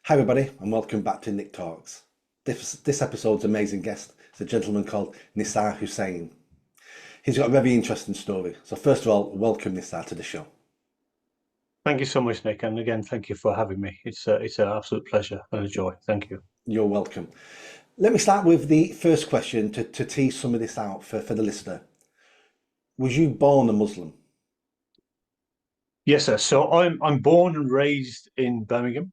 Hi everybody and welcome back to Nick Talks. This episode's amazing guest is a gentleman called Nissar Hussain. He's got a very interesting story. So first of all, welcome Nissar to the show. Thank you so much, Nick. And again, thank you for having me. It's an absolute pleasure and a joy. Thank you. You're welcome. Let me start with the first question to tease some of this out for the listener. Was you born a Muslim? Yes, sir. So I'm born and raised in Birmingham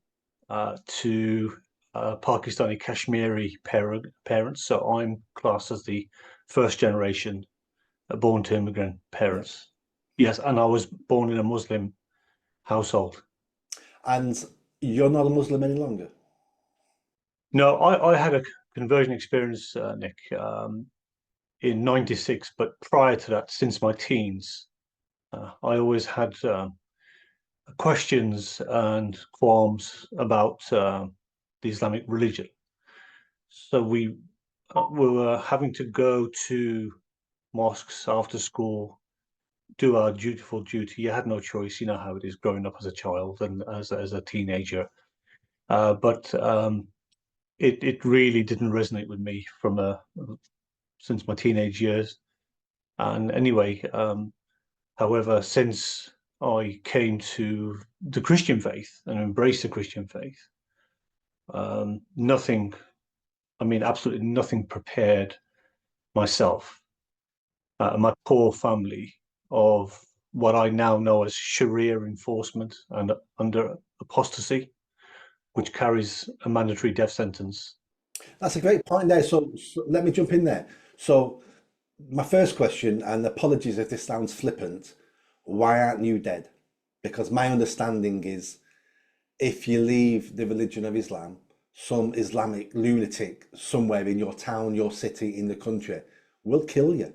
to Pakistani Kashmiri parents. So I'm classed as the first generation born to immigrant Yeah. parents. Yes, and I was born in a Muslim household. And you're not a Muslim any longer? No, I had a conversion experience, Nick, in '96, but prior to that, since my teens, I always had questions and qualms about the Islamic religion. So we were having to go to mosques after school, do our dutiful duty. You had no choice. You know how it is growing up as a child and as a teenager. But it really didn't resonate with me from since my teenage years. And anyway, however, since I came to the Christian faith and embraced the Christian faith, nothing, I mean, absolutely nothing prepared myself and my poor family of what I now know as Sharia enforcement and under apostasy, which carries a mandatory death sentence. That's a great point there. So let me jump in there. So my first question, and apologies if this sounds flippant, why aren't you dead? Because my understanding is if you leave the religion of Islam, some Islamic lunatic somewhere in your town, your city, in the country will kill you.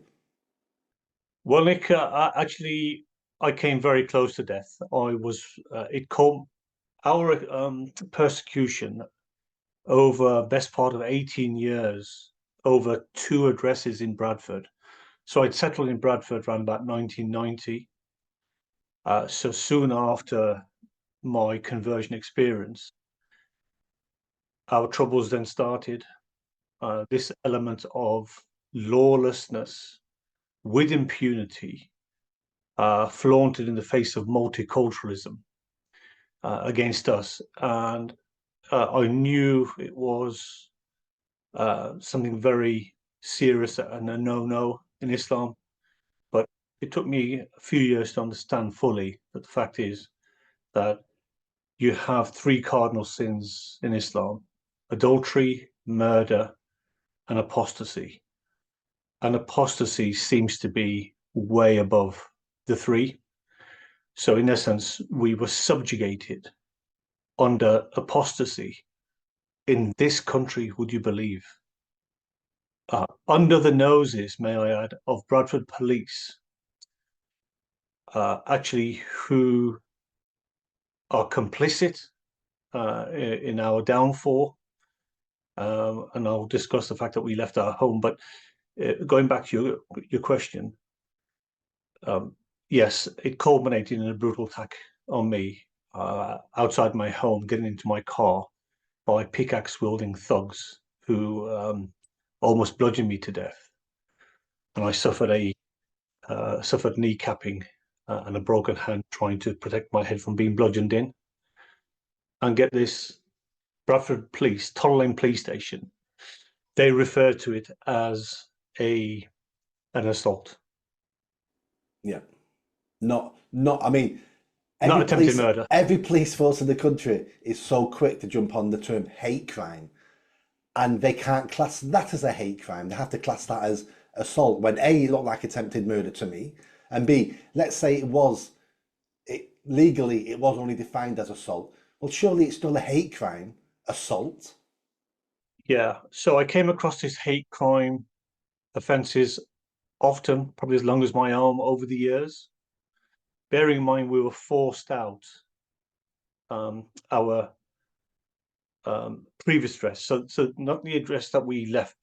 Well, Nick, I came very close to death. It called our persecution over best part of 18 years over two addresses in Bradford. So I'd settled in Bradford around about 1990. So soon after my conversion experience, our troubles then started. This element of lawlessness with impunity, flaunted in the face of multiculturalism against us. And I knew it was something very serious and a no-no in Islam. But it took me a few years to understand fully that the fact is that you have three cardinal sins in Islam: adultery, murder, and apostasy. And apostasy seems to be way above the three. So, in essence, we were subjugated under apostasy in this country, would you believe? Under the noses, may I add, of Bradford police, actually, who are complicit in our downfall. And I'll discuss the fact that we left our home. But going back to your question, yes, it culminated in a brutal attack on me outside my home, getting into my car by pickaxe-wielding thugs who almost bludgeoned me to death. And I suffered kneecapping and a broken hand trying to protect my head from being bludgeoned in. And get this, Bradford Police, Toller Lane Police Station, they refer to it as an assault, Yeah. Not, I mean, not every attempted police, murder. every police force in the country is so quick to jump on the term hate crime, and they can't class that as a hate crime. They have to class that as assault when A, it looked like attempted murder to me, and B, let's say legally it was only defined as assault. Well, surely it's still a hate crime, assault. Yeah. So I came across this hate crime offences often, probably as long as my arm over the years. Bearing in mind we were forced out our previous address, so not the address that we left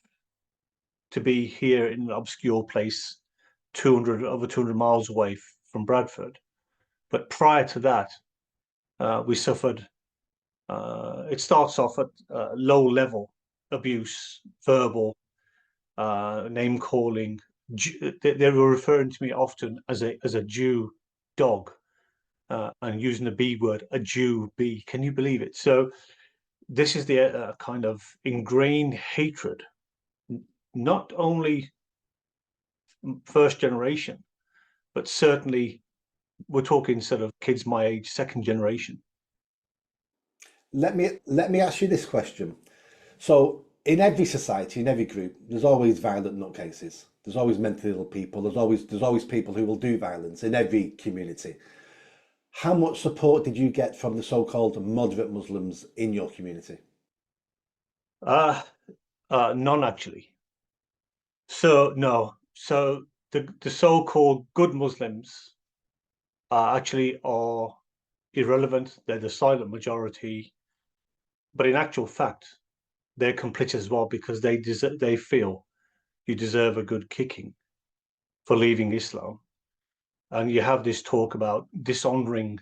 to be here in an obscure place, 200 miles away from Bradford. But prior to that, we suffered It starts off at low level abuse, verbal, name calling. They were referring to me often as a Jew dog, and using the B word, a Jew B. Can you believe it? So this is the kind of ingrained hatred, not only first generation, but certainly we're talking sort of kids my age, second generation. Let me ask you this question. So in every society, in every group, there's always violent nutcases. There's always mentally ill people. There's always people who will do violence in every community. How much support did you get from the so-called moderate Muslims in your community? Uh, None actually. So no. So the so-called good Muslims actually are irrelevant. They're the silent majority, but in actual fact, they're complicit as well because they feel you deserve a good kicking for leaving Islam. And you have this talk about dishonoring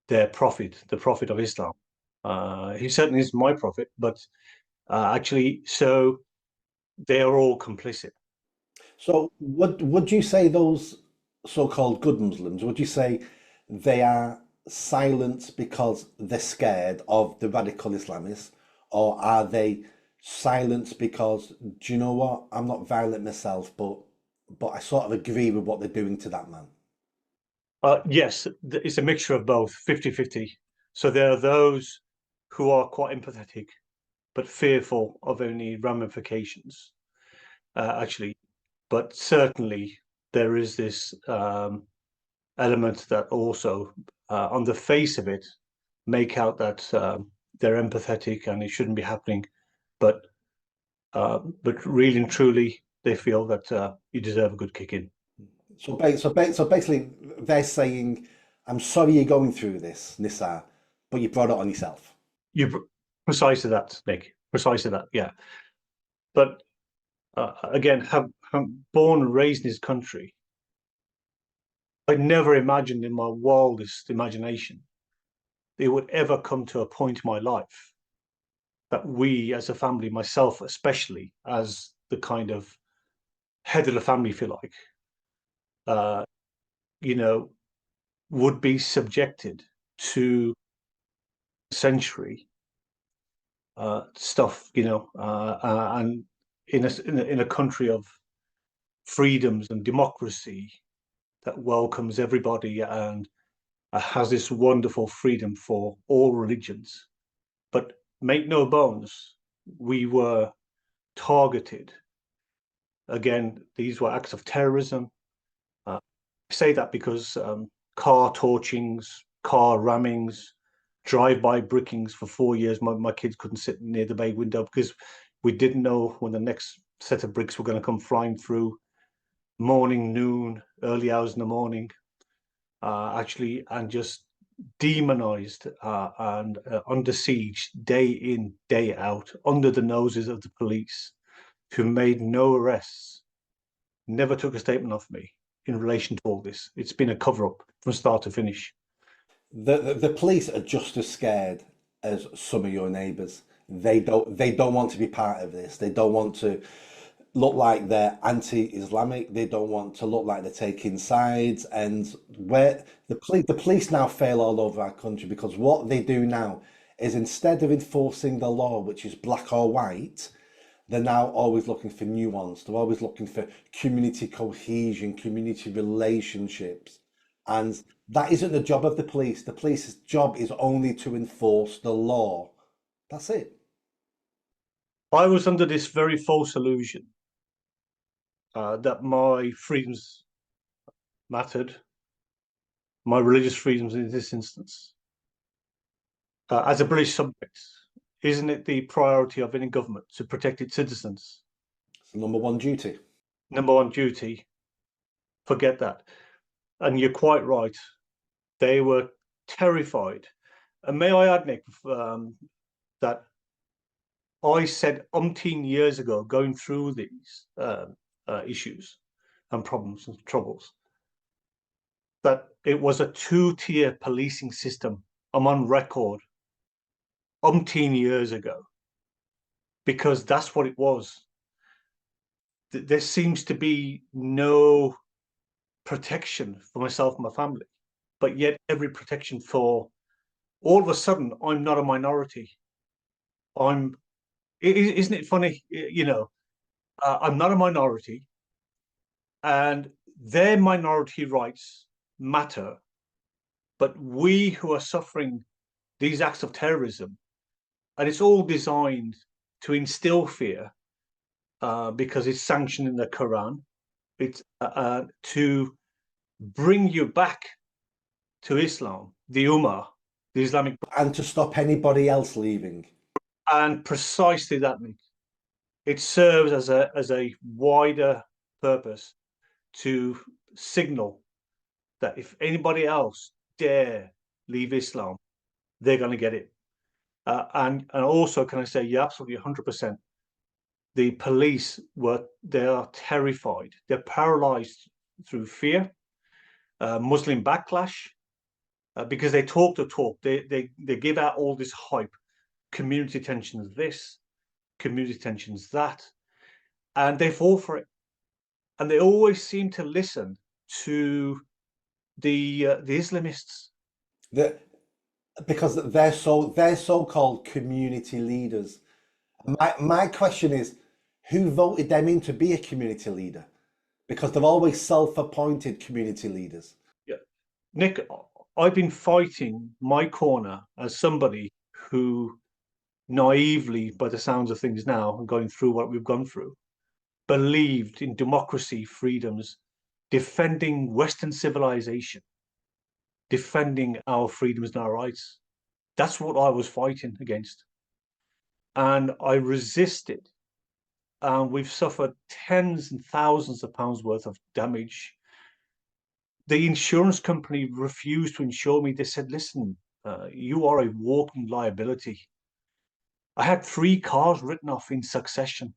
their prophet, the prophet of Islam. He certainly is my prophet, but actually, so they are all complicit. So would you say those so-called good Muslims, would you say they are silent because they're scared of the radical Islamists, or are they silent because, do you know what? I'm not violent myself, but I sort of agree with what they're doing to that man. Yes, it's a mixture of both, 50-50. So there are those who are quite empathetic, but fearful of any ramifications, actually. But certainly there is this element that also, on the face of it, make out that they're empathetic and it shouldn't be happening, but but really and truly, they feel that you deserve a good kick in. So basically, they're saying, "I'm sorry you're going through this, Nissar, but you brought it on yourself." You precisely that, Nick. Precisely that. Yeah. But again, have born and raised in this country, I never imagined in my wildest imagination it would ever come to a point in my life that we, as a family, myself especially, as the kind of head of the family, if you like, uh, you know, would be subjected to century stuff, and in a country of freedoms and democracy that welcomes everybody and has this wonderful freedom for all religions. But make no bones, we were targeted. Again, these were acts of terrorism. I say that because car torchings, car rammings, drive-by brickings for 4 years. My kids couldn't sit near the bay window because we didn't know when the next set of bricks were going to come flying through. Morning, noon, early hours in the morning, actually, and just demonized and under siege day in, day out, under the noses of the police, who made no arrests, never took a statement off me in relation to all this. It's been a cover up from start to finish. The police are just as scared as some of your neighbours. They don't want to be part of this. They don't want to look like they're anti-Islamic. They don't want to look like they're taking sides. And where the police now fail all over our country because what they do now is instead of enforcing the law, which is black or white, they're now always looking for nuance. They're always looking for community cohesion, community relationships. And that isn't the job of the police. The police's job is only to enforce the law. That's it. I was under this very false illusion that my freedoms mattered, my religious freedoms in this instance. As a British subject, isn't it the priority of any government to protect its citizens? It's the number one duty. Number one duty, forget that. And you're quite right. They were terrified. And may I add, Nick, that I said umpteen years ago, going through these issues and problems and troubles, that it was a two-tier policing system. I'm on record umpteen years ago, because that's what it was. There seems to be no protection for myself and my family, but yet every protection for, all of a sudden, I'm not a minority. Isn't it funny? I'm not a minority, and their minority rights matter, but we who are suffering these acts of terrorism, and it's all designed to instill fear, because it's sanctioned in the Quran. It's to bring you back to Islam, the Ummah, the Islamic, And to stop anybody else leaving. and precisely that, Nick. It serves as a wider purpose to signal that if anybody else dare leave Islam, they're going to get it. And also, can I say, you're absolutely 100%. The police they are terrified. They're paralyzed through fear, Muslim backlash, because they talk the talk. They give out all this hype. Community tensions this, community tensions that, and they fall for it. And they always seem to listen to the Islamists. Because they're so-called community leaders. My question is, who voted them in to be a community leader? Because they're always self-appointed community leaders. Yeah. Nick, I've been fighting my corner as somebody who naively, by the sounds of things now, and going through what we've gone through, believed in democracy, freedoms, defending Western civilization, defending our freedoms and our rights. That's what I was fighting against. And I resisted. And we've suffered tens and thousands of pounds worth of damage. The insurance company refused to insure me. They said, listen, you are a walking liability. I had 3 cars written off in succession.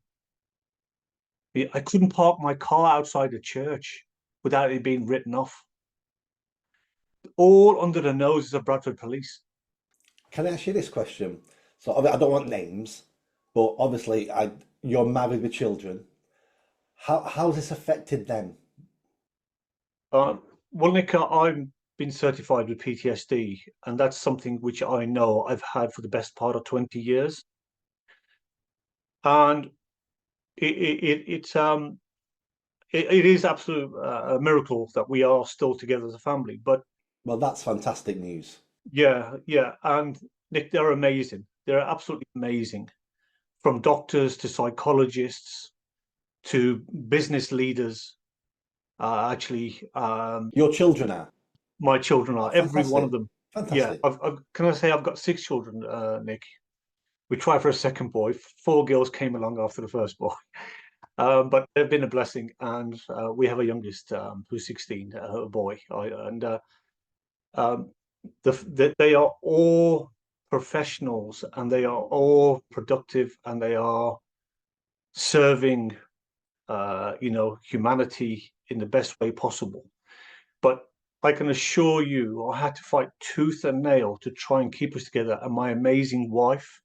I couldn't park my car outside the church without it being written off. All under the noses of Bradford Police. Can I ask you this question? So I don't want names, but obviously you're married with children. How's this affected them? Well, Nick, I've been certified with PTSD, and that's something which I know I've had for the best part of 20 years. And it is absolute a miracle that we are still together as a family. But Well, that's fantastic news. yeah, and Nick, they're amazing. They're absolutely amazing, from doctors to psychologists to business leaders. Actually, Your children are? my children Oh, are, every one of fantastic. them. Yeah, Fantastic. can I say I've got 6 children, Nick. We tried for a second boy. 4 girls came along after the first boy. But they've been a blessing, and we have a youngest who's 16, a boy. Um, they are all professionals, and they are all productive, and they are serving, humanity in the best way possible. But I can assure you, I had to fight tooth and nail to try and keep us together, and my amazing wife,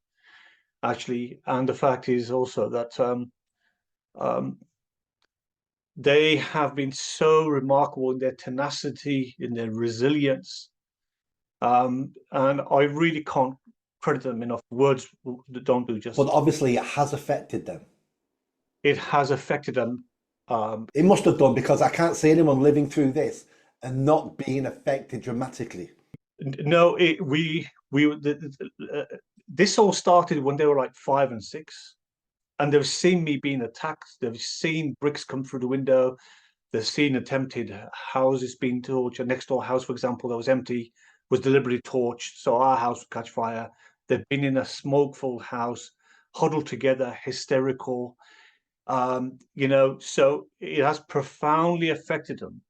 actually. And the fact is also that um, they have been so remarkable in their tenacity, in their resilience, and I really can't credit them enough. Words that don't do But justice. obviously it has affected them. It has affected them. It must have done, because I can't see anyone living through this and not being affected dramatically. No, this all started when they were like 5 and 6, and they've seen me being attacked. They've seen bricks come through the window. They've seen attempted houses being torched. A next door house, for example, that was empty, was deliberately torched, so our house would catch fire. They've been in a smoke-filled house, huddled together, hysterical. So it has profoundly affected them.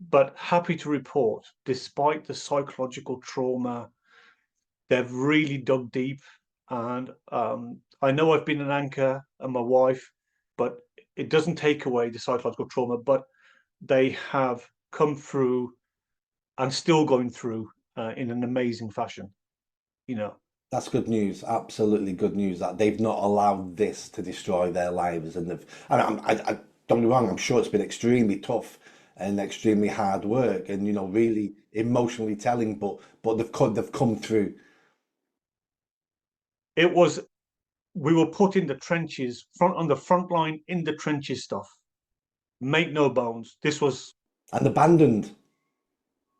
But happy to report, despite the psychological trauma, they've really dug deep. And I know I've been an anchor and my wife, but it doesn't take away the psychological trauma. But they have come through and still going through in an amazing fashion, you know. That's good news. Absolutely good news that they've not allowed this to destroy their lives, and don't get me wrong. I'm sure it's been extremely tough and extremely hard work, and really emotionally telling. But they've come through. It was we were put in the trenches, front on the front line in the trenches stuff. Make no bones. This was And abandoned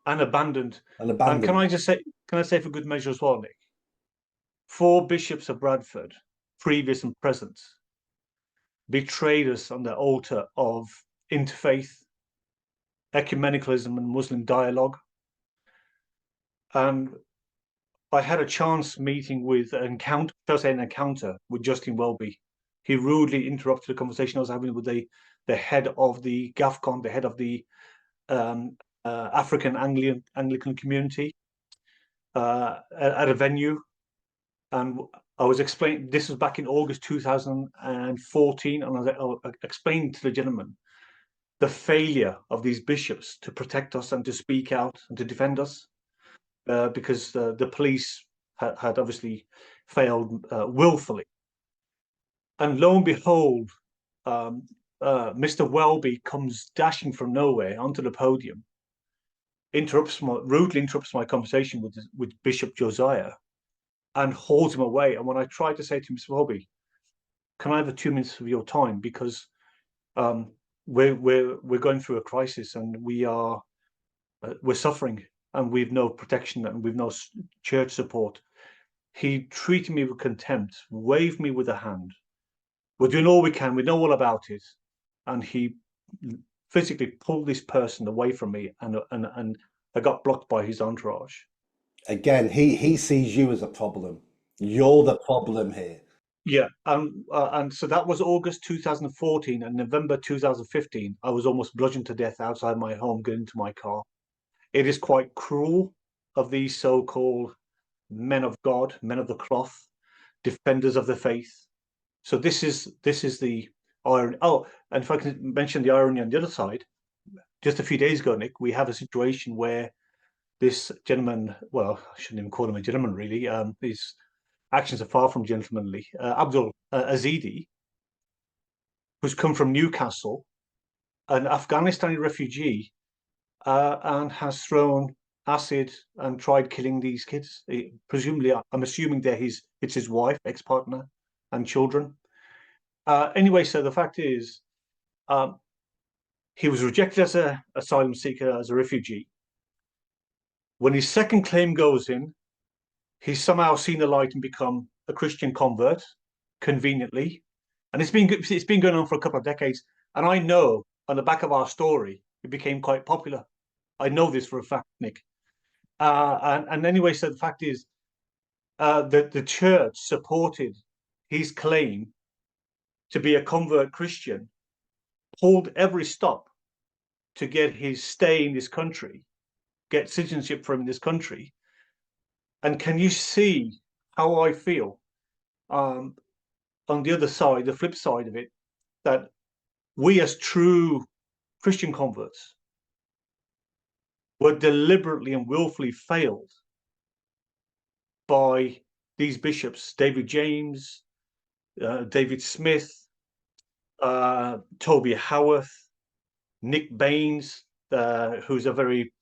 an abandoned. and And abandoned. can I say for good measure as well, Nick? Four bishops of Bradford, previous and present, betrayed us on the altar of interfaith, ecumenicalism, and Muslim dialogue. And I had a chance meeting with an encounter with Justin Welby. He rudely interrupted the conversation I was having with the head of the GAFCON, the head of the um, African Anglican community at a venue. And I was explaining, this was back in August 2014, and I explained to the gentleman the failure of these bishops to protect us and to speak out and to defend us, because the police had obviously failed willfully. And lo and behold, um, Mr. Welby comes dashing from nowhere onto the podium, rudely interrupts my conversation with Bishop Josiah, and holds him away. And when I tried to say to Mr. Welby, "Can I have 2 minutes of your time, because um, we're going through a crisis, and we're suffering, and we've no protection, and we've no church support." He treated me with contempt, waved me with a hand. "We're doing all we can. We know all about it." And he physically pulled this person away from me, and I got blocked by his entourage. Again, he sees you as a problem. You're the problem here. Yeah, and so that was August 2014, and November 2015, I was almost bludgeoned to death outside my home, getting into my car. It is quite cruel of these so-called men of God, men of the cloth, defenders of the faith. So this is the irony. Oh, and if I can mention the irony on the other side, just a few days ago, Nick, we have a situation where this gentleman, well, I shouldn't even call him a gentleman, really. His actions are far from gentlemanly. Abdul Azidi, who's come from Newcastle, an Afghanistani refugee, and has thrown acid and tried killing these kids. Presumably, I'm assuming it's his wife, ex-partner, and children. Anyway, so the fact is, um, he was rejected as an asylum seeker, as a refugee. When his second claim goes in, he's somehow seen the light and become a Christian convert, conveniently. And it's been going on for a couple of decades. And I know on the back of our story, it became quite popular. I know this for a fact, Nick. And anyway, so the fact is, that the church supported his claim to be a convert Christian, pulled every stop to get his stay in this country, get citizenship for him in this country. And can you see how I feel? On the other side, the flip side of it, that we as true Christian converts were deliberately and willfully failed by these bishops, David James, David Smith, Toby Howarth, Nick Baines, who's a very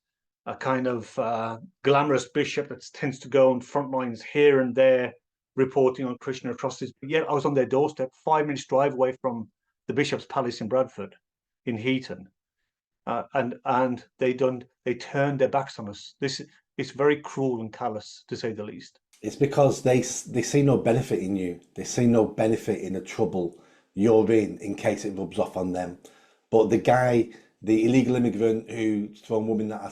kind of glamorous bishop that tends to go on front lines here and there, reporting on Christian atrocities. But yet I was on their doorstep, 5 minutes drive away from the Bishop's Palace in Bradford, in Heaton, and they turned their backs on us. It's very cruel and callous, to say the least. It's because they see no benefit in you. They see no benefit in the trouble you're in case it rubs off on them. But the illegal immigrant who thrown woman that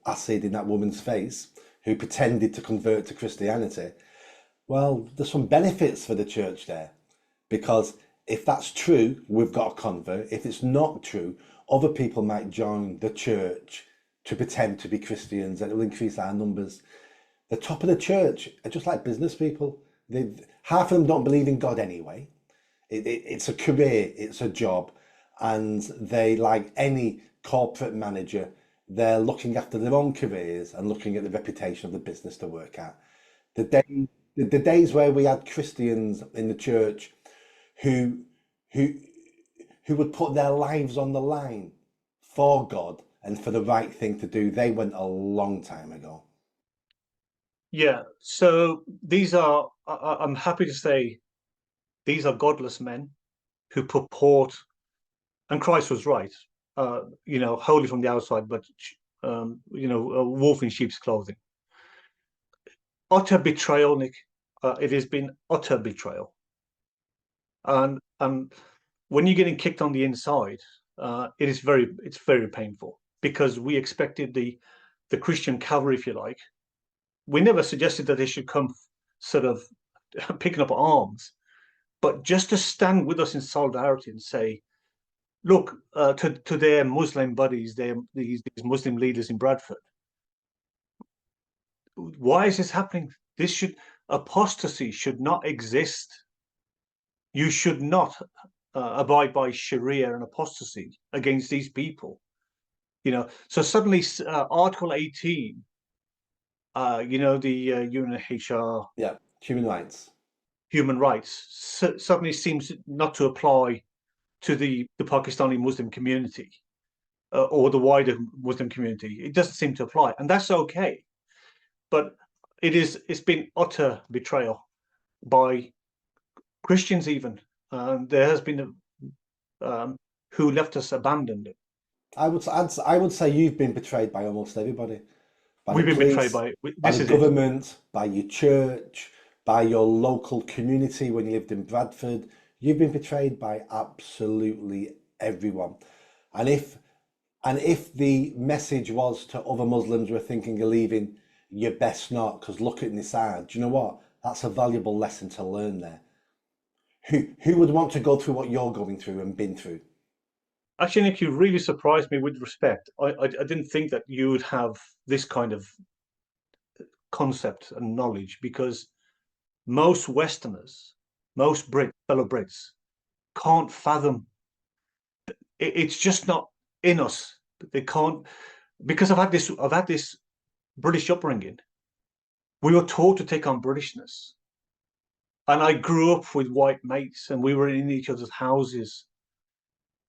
acid in that woman's face, who pretended to convert to Christianity, well, there's some benefits for the church there. Because if that's true, we've got a convert. If it's not true, other people might join the church to pretend to be Christians, and it will increase our numbers. The top of the church are just like business people. Half of them don't believe in God anyway. It's a career, it's a job, and they, like any corporate manager, they're looking after their own careers and looking at the reputation of the business to work at. The day the days where we had Christians in the church who who who would put their lives on the line for God and for the right thing to do, they went a long time ago. Yeah. So these are, I'm happy to say, these are godless men who purport, and Christ was right, holy from the outside, but, a wolf in sheep's clothing. Utter betrayal, Nick. It has been utter betrayal. And when you're getting kicked on the inside, it's very painful because we expected the Christian cavalry, if you like. We never suggested that they should come sort of picking up arms, but just to stand with us in solidarity and say, look, to their Muslim buddies, these Muslim leaders in Bradford, why is this happening? Apostasy should not exist. You should not abide by Sharia and apostasy against these people. So suddenly, Article 18, the UNHCR Yeah, human rights. human rights suddenly seems not to apply to the Pakistani Muslim community, or the wider Muslim community. It doesn't seem to apply, and that's okay. But it's been utter betrayal by Christians even. There has been who left us abandoned. I would say you've been betrayed by almost everybody, by the We've been betrayed police, by by this the is it. government, by your church, by your local community when you lived in Bradford. You've been betrayed by absolutely everyone. And if the message was to other Muslims who are thinking of leaving, you best not, because look at Nissar. Do you know what? That's a valuable lesson to learn there. Who would want to go through what you're going through and been through? Actually, Nick, you really surprised me with respect. I didn't think that you would have this kind of concept and knowledge because most Westerners, most fellow Brits, can't fathom. It's just not in us. They can't, because I've had this British upbringing. We were taught to take on Britishness, and I grew up with white mates, and we were in each other's houses.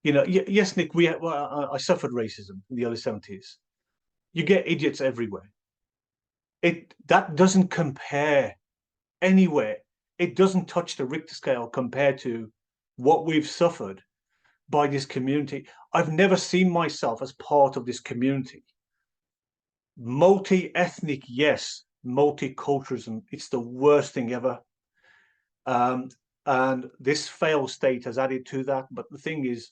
Yes, Nick, I suffered racism in the early 70s. You get idiots everywhere. That doesn't compare anywhere. It doesn't touch the Richter scale compared to what we've suffered by this community. I've never seen myself as part of this community. Multi-ethnic, yes. Multiculturalism, it's the worst thing ever. And this failed state has added to that. But the thing is,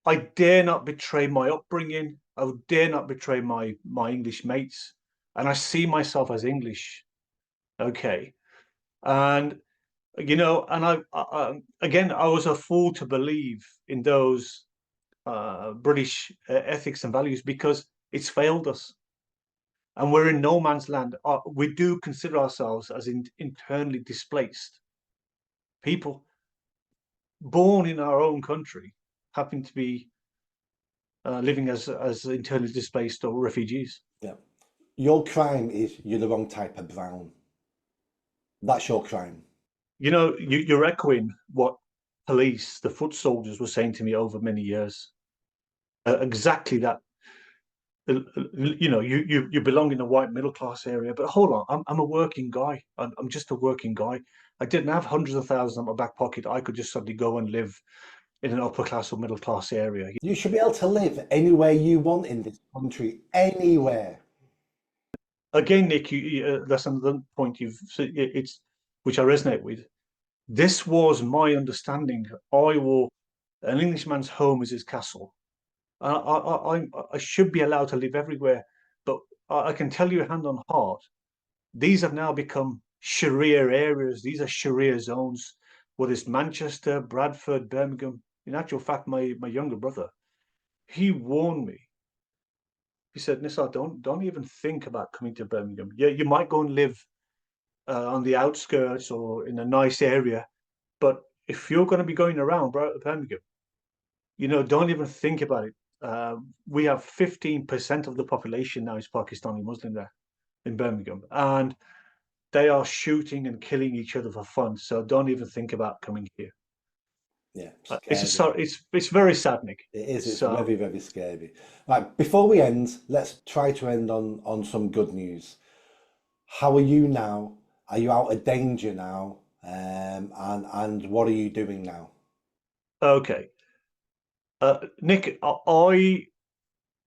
I dare not betray my upbringing. I would dare not betray my English mates. And I see myself as English. Okay. And again, I was a fool to believe in those British ethics and values because it's failed us, and we're in no man's land. We do consider ourselves as internally displaced people, born in our own country, happen to be living as internally displaced or refugees. Yeah. Your crime is you're the wrong type of brown. That's your crime. You're echoing what police, the foot soldiers, were saying to me over many years. Exactly that. You belong in the white middle class area, but hold on, I'm a working guy. I'm just a working guy. I didn't have hundreds of thousands in my back pocket. I could just suddenly go and live in an upper class or middle class area. You should be able to live anywhere you want in this country, anywhere. Again, Nick, that's another point it's which I resonate with. This was my understanding. An Englishman's home is his castle. I should be allowed to live everywhere, but I can tell you hand on heart, these have now become Sharia areas. These are Sharia zones, whether it's Manchester, Bradford, Birmingham. In actual fact, my younger brother, he warned me. He said, Nissar, don't even think about coming to Birmingham. Yeah, you might go and live on the outskirts or in a nice area, but if you're going to be going around Birmingham, don't even think about it. We have 15% of the population now is Pakistani Muslim there in Birmingham, and they are shooting and killing each other for fun. So don't even think about coming here. Yeah, It's scary. it's very sad, Nick. It is. It's It's very, very scary. Right, before we end, let's try to end on some good news. How are you now? Are you out of danger now? And what are you doing now? okay. Nick, I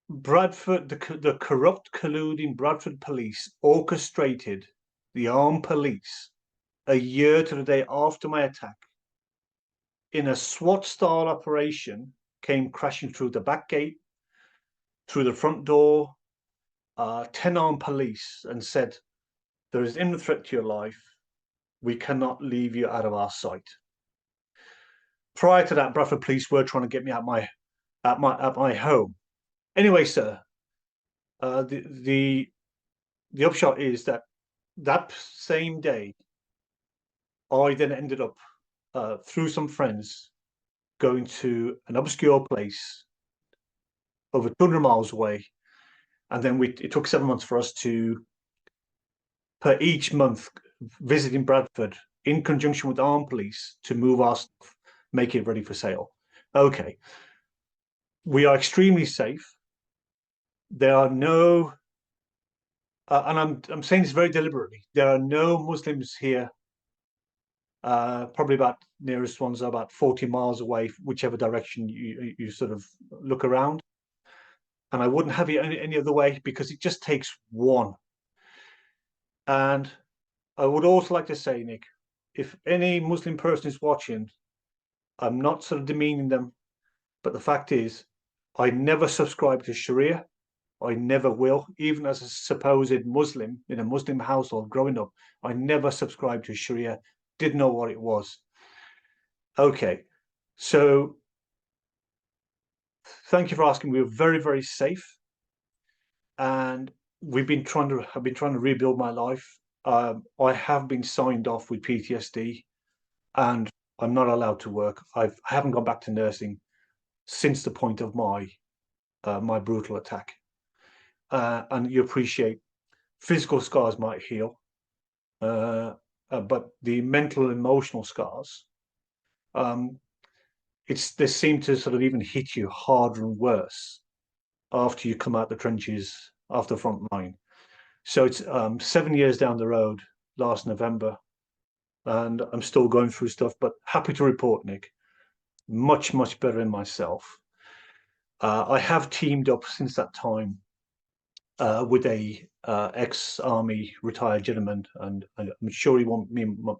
Bradford, the corrupt, colluding Bradford police orchestrated the armed police a year to the day after my attack in a SWAT-style operation, came crashing through the back gate, through the front door, 10 armed police, and said, there is imminent threat to your life. We cannot leave you out of our sight. Prior to that, Bradford police were trying to get me out at my home. Anyway, sir, uh, the the the upshot is that that same day, I then ended up through some friends going to an obscure place over 200 miles away, and then it took 7 months for us to, per each month, visiting Bradford in conjunction with armed police to move our stuff, make it ready for sale. Okay, we are extremely safe. There are no, and I'm saying this very deliberately. There are no Muslims here. Probably about nearest ones are about 40 miles away, whichever direction you sort of look around. And I wouldn't have it any other way, because it just takes one. And I would also like to say, Nick, if any Muslim person is watching, I'm not sort of demeaning them, but the fact is, I never subscribed to Sharia. I never will. Even as a supposed Muslim in a Muslim household growing up, I never subscribed to Sharia, didn't know what it was. Okay, so thank you for asking. We were very, very safe, and I've been trying to rebuild my life. I have been signed off with PTSD, and I'm not allowed to work. I haven't gone back to nursing since the point of my brutal attack. And you appreciate physical scars might heal, but the mental and emotional scars, um, they seem to sort of even hit you harder and worse after you come out the trenches, after the front line. So it's 7 years down the road, last November, and I'm still going through stuff, but happy to report, Nick, much, much better in myself. I have teamed up since that time with a ex-army retired gentleman, and I'm sure he won't mind me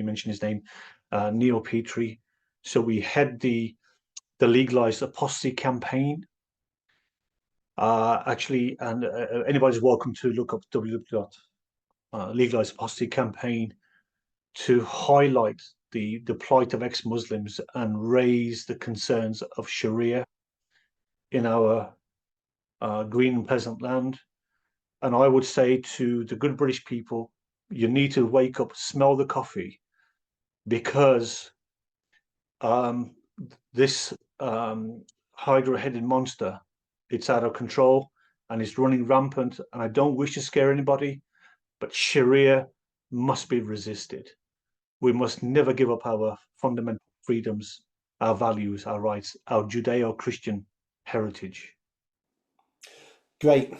mention his name, Neil Petrie. So we had the legalized apostasy campaign. Actually, and anybody's welcome to look up www.legalized apostasy campaign to highlight the plight of ex-Muslims and raise the concerns of Sharia in our green and pleasant land. And I would say to the good British people, you need to wake up, smell the coffee, because um, this hydra-headed monster, it's out of control and it's running rampant. And I don't wish to scare anybody, but Sharia must be resisted. We must never give up our fundamental freedoms, our values, our rights, our Judeo-Christian heritage. Great,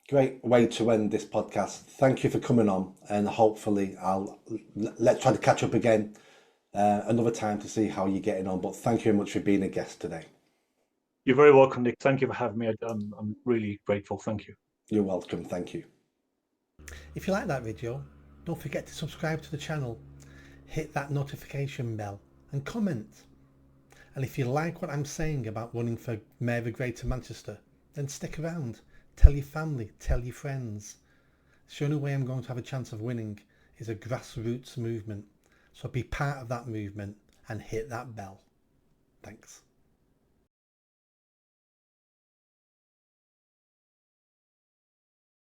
great way to end this podcast. Thank you for coming on, and hopefully let's try to catch up again another time to see how you're getting on. But thank you very much for being a guest today. You're very welcome, Nick. Thank you for having me. I'm really grateful. Thank you. You're welcome. Thank you. If you like that video, don't forget to subscribe to the channel, hit that notification bell and comment. And if you like what I'm saying about running for Mayor of Greater Manchester, then stick around. Tell your family, tell your friends. The only way I'm going to have a chance of winning is a grassroots movement. So be part of that movement and hit that bell. Thanks.